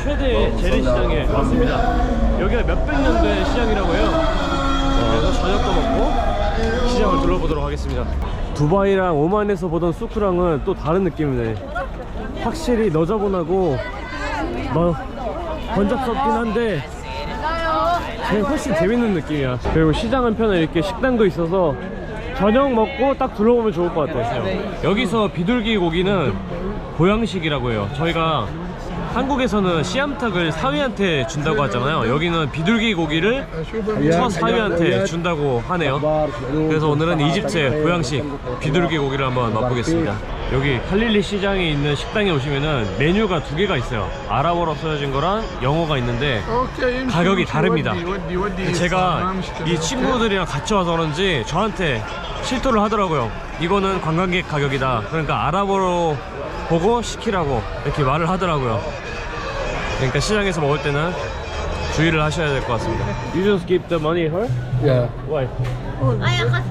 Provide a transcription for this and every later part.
최대의 재래시장에 왔습니다. 여기가 몇백 년도의 시장이라고 해요. 그래서 저녁도 먹고 시장을 둘러보도록 하겠습니다. 두바이랑 오만에서 보던 수크랑은 또 다른 느낌이네. 확실히 너저분하고 번잡스럽긴 한데 훨씬 재밌는 느낌이야. 그리고 시장 한편에 이렇게 식당도 있어서 저녁 먹고 딱 둘러보면 좋을 것 같아요. 여기서 비둘기 고기는 보양식이라고 해요. 저희가 한국에서는 씨암탉을 사위한테 준다고 하잖아요. 여기는 비둘기 고기를 첫 사위한테 준다고 하네요. 그래서 오늘은 이집트의 보양식 비둘기 고기를 한번 맛보겠습니다. 여기 칼릴리 시장에 있는 식당에 오시면은 메뉴가 두 개가 있어요. 아랍어로 써진 거랑 영어가 있는데 가격이 다릅니다. 제가 이 친구들이랑 같이 와서 그런지 저한테 실토를 하더라고요. 이거는 관광객 가격이다. 그러니까 아랍어로 보고 시키라고 이렇게 말을 하더라고요. 그러니까 시장에서 먹을 때는 주의를 하셔야 될 것 같습니다. You just give the money her? Yeah. Why?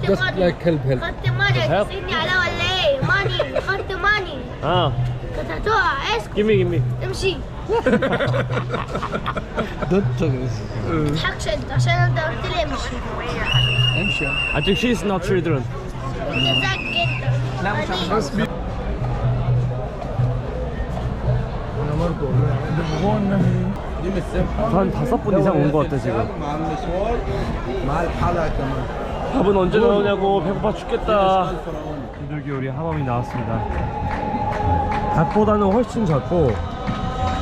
Just like help. خدت ماني تسألني على ولا ايه؟ ماني خدت ماني 아, كنت هتقع اسكت give me. امشي Don't talk this. متضحكش انت عشان انت قلت لي امشي امشي. I think she's not children. جزاك انت 한 5분 이상 온 것 같아 지금. 밥은 언제 나오냐고. 배고파 죽겠다. 비둘기 요리 하밤이 나왔습니다. 닭보다는 훨씬 작고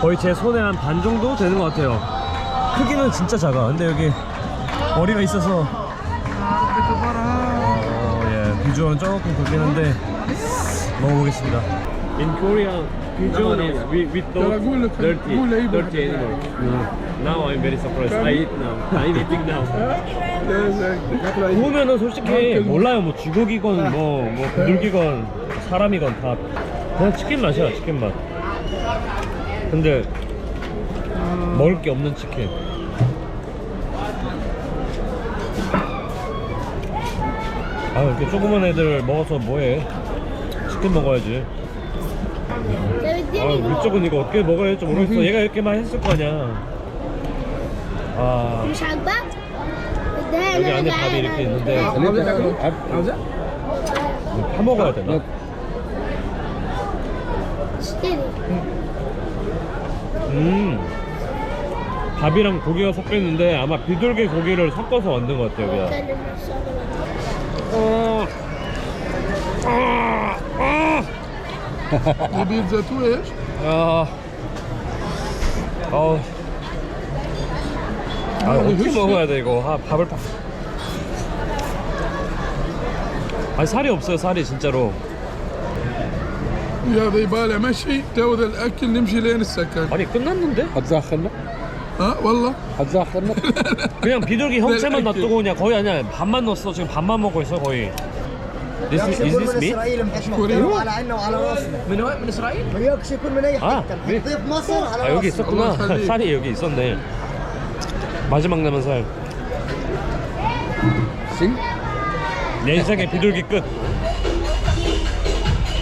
거의 제 손에 한 반 정도 되는 것 같아요. 크기는 진짜 작아. 근데 여기 머리가 있어서 예, 비주얼은 조금 그렇긴 한데 먹어보겠습니다. In Korea, pigeon is we thought dirty animal. Now I'm very surprised. I eat now. I'm eating now. 구우면은 솔직히 몰라요. 뭐 쥐고기건 뭐 비둘기건 사람이건 다 그냥 치킨 맛이야. 치킨 맛. 근데 먹을 게 없는 치킨. 아, 이렇게 조그만 애들 먹어서 뭐해? 치킨 먹어야지. 아, 우리 쪽은 이거 어떻게 먹어야 할지 모르겠어. 얘가 이렇게만 했을 거 아니야. 아, مش عاجبك؟ 여기 안에 밥이 이렇게 있는데 파 먹어야 되나? اشتري 밥이랑 고기가 섞여 있는데 아마 비둘기 고기를 섞어서 만든 것 같아요. 그냥. كان المشروع نبيل زيتون ايش؟ 어떻게 먹어야 돼 이거? 밥을 팍. 아니 살이 없어요. 살이 진짜로. يا ذي بالي مشي تاخذ الاكل نمشي لين السكن. 아니 끝났는데? حتزاخرنا؟ ها والله حتزاخرنا؟ 그냥 비둘기 형체만 놔두고 그냥 거의 아니야. 밥만 넣었어. 지금 밥만 먹고 있어 거의. Is this meat? يكشفون على عنا وعلى راسنا. من وين؟ من اسرائيل؟ من يكشفون من اي 아, حته. ضيف مصر على 아 여기 راسنا. 있었구나. 살이 여기 있었네. 마지막 남은 살. 싱? 내 인생의 비둘기 끝.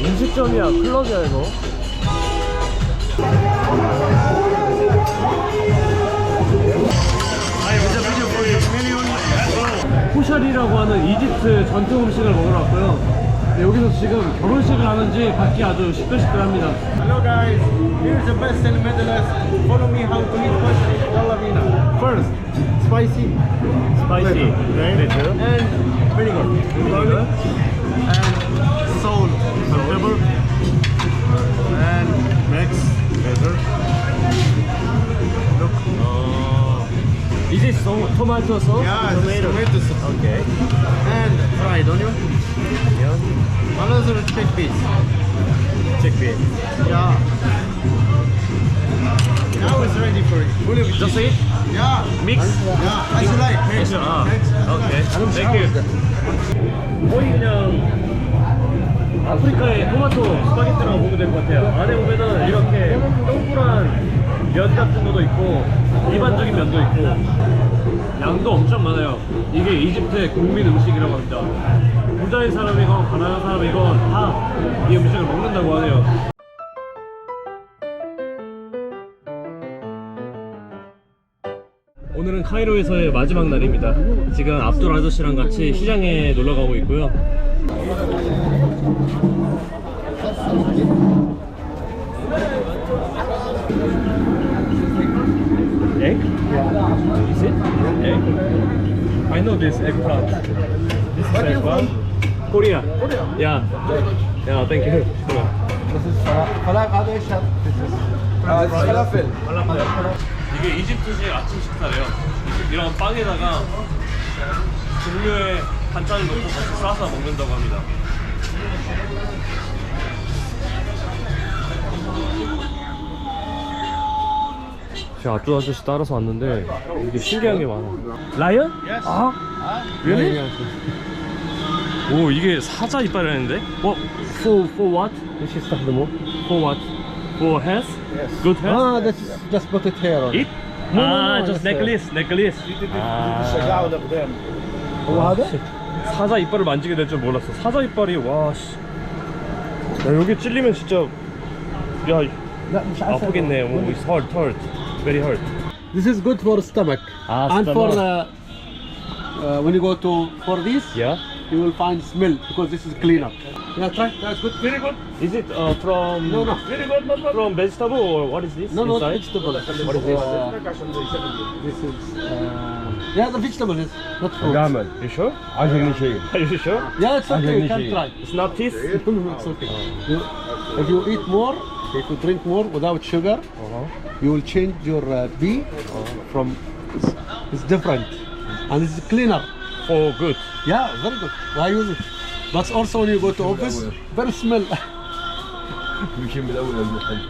음식점이야. 클럽이야 이거. 코샬이라고 하는 이집트 전통 음식을 먹으러 왔고요. 네, 여기서 지금 결혼식을 하는지 밖이 아주 시끌시끌합니다. Hello guys, here's the best in the Middle East. Follow me how to eat fish. Yalla bina. First, spicy. 스파이시. Right? And vinegar. vinegar. And salt. Some pepper. And mix together. Look. Is this tomato sauce? Yeah, tomato sauce. Okay. And fried onion. Yeah. Another chickpeas. Chickpea. Yeah. Now it's ready for it. Just eat? Yeah. Mix? Yeah, as you like. Mix. 아, Mix. 오케이. 땡큐. 거의 그냥 아프리카의 토마토 스파게티라고 보면 될 것 같아요. 안에 보면은 이렇게 동그란 면 같은 것도 있고 일반적인 면도 있고 양도 엄청 많아요. 이게 이집트의 국민 음식이라고 합니다. 부자인 사람이건 가난한 사람이건 다 이 음식을 먹는다고 하네요. 카이로에서의 마지막 날입니다. 지금 압둘 아저씨랑 같이 시장에 놀러 가고 있고요. Egg? Is it? Egg? I know this eggplant. This is eggplant. Korea. Yeah. Yeah, thank you. هذا ايش هذا؟ فلافل. 이게 이집트식 아침 식사래요. 이런 빵에다가 종류의 반찬을 넣고 같이 싸서 먹는다고 합니다. 제가 압둘 아저씨 따라서 왔는데 이게 신기한 게 많아. 라이언? 아? really? 오, 이게 사자 이빨이라는데? For what? This is the more. For what? For health? Good health? that's just put it here. It? no, just it's necklace. الشجاعة قدام. هو هذا؟ 사자 이빨을 만지게 될 줄 몰랐어. 사자 이빨이 와 씨. 야, 여기 찔리면 진짜 야 لا مش عارف. 아프겠네. It's hurt. Very hurt. This is good for stomach. And stomach. for when you go to for this, Yeah. you will find smell because this is cleaner. Yeah, try. That's good. Very good. Is it from No. very good, from vegetable or what is this? No, not inside? vegetable. What is this? This is yeah, the vegetable is not fruit. You sure? Are you sure? Yeah, it's okay. You can try. It's not teeth? It's okay. If you eat more, if you drink more without sugar, you will change your pee from. It's different, and it's cleaner. For good. Yeah, very good. I use it. But also when you go to office, very smell.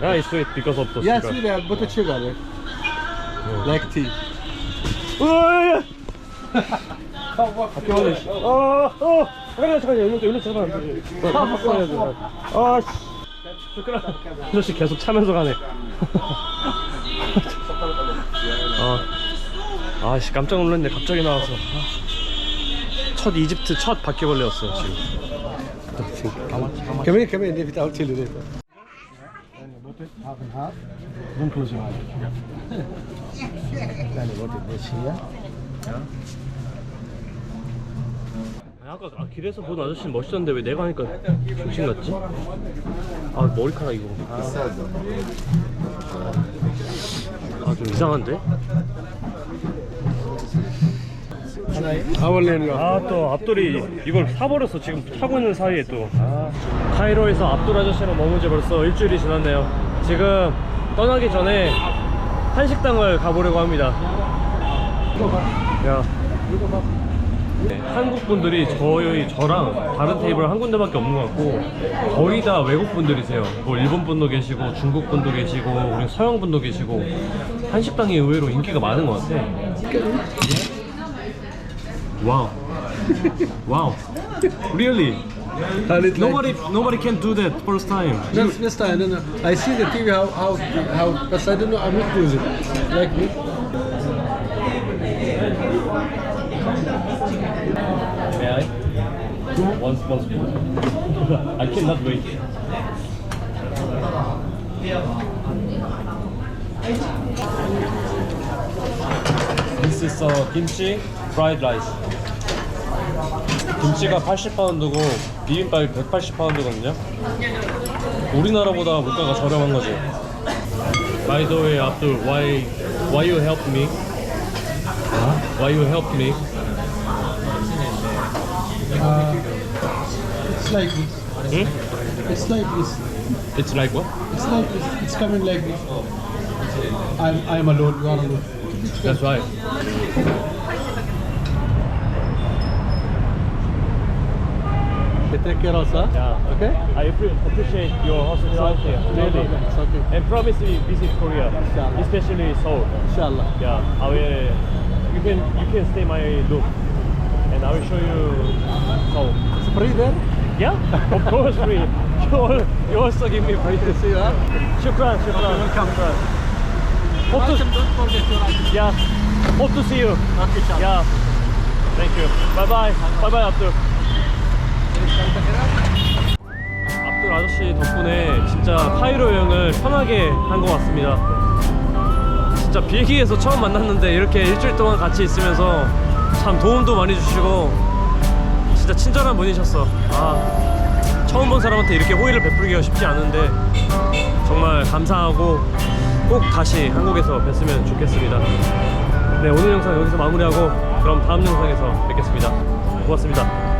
Yeah, it's sweet because of the Yeah, sugar. sweet. I put sugar there. Like tea. 으아! 잠깐 여기로 잠깐 아 씨 아저씨 계속 차면서 가네. 아씨 깜짝 놀랐네. 갑자기 나와서 첫 이집트 첫 바퀴벌레였어요 지금. Come here. If I'll tell you later. Don't close your eyes. 아까 길에서 본 아저씨는 멋있었는데 왜 내가 하니까 중심 같지? 아 머리카락 이거 좀 이상한데? 또 압둘이 이걸 사버렸어. 지금 타고 있는 사이에 또 카이로에서 압둘 아저씨랑 머문 지 벌써 일주일이 지났네요. 지금 떠나기 전에 한식당을 가보려고 합니다. 야, 한국 분들이 저랑 다른 테이블 한 군데밖에 없는 것 같고 거의 다 외국 분들이세요. 뭐 일본 분도 계시고 중국 분도 계시고 우리 서양 분도 계시고 한식당이 의외로 인기가 많은 것 같아. Wow. Really? Nobody can do that first time. That's first time. No. I see the TV how but I don't know. I'm not using like this. May I? One spoon. I cannot wait. This is kimchi fried rice. 김치가 80파운드고 비빔밥이 180파운드거든요. 우리나라보다 물가가 저렴한 거지. By the way, Abdul, why you help me? Why you help me? It's like this. It's like this. It's like what? It's like this. It's coming like this. I'm alone. You are alone. That's right. Take care also. Yeah. Okay. I appreciate your hospitality, really. It's okay. And promise me visit Korea, Inshallah. especially Seoul. Inshallah. Yeah, I will. You can stay my room, and I will show you Seoul. It's free there. Yeah, of course, free. You also give me free. See you. Huh? Shukran. Welcome. Hope to, Don't forget your ID. yeah, hope to see you. Okay, inshallah. Yeah, thank you. Bye bye, Abdul. 압둘 아저씨 덕분에 진짜 카이로 여행을 편하게 한 것 같습니다. 진짜 비행기에서 처음 만났는데 이렇게 일주일 동안 같이 있으면서 참 도움도 많이 주시고 진짜 친절한 분이셨어. 아, 처음 본 사람한테 이렇게 호의를 베풀기가 쉽지 않은데 정말 감사하고 꼭 다시 한국에서 뵀으면 좋겠습니다. 네, 오늘 영상 여기서 마무리하고 그럼 다음 영상에서 뵙겠습니다. 고맙습니다.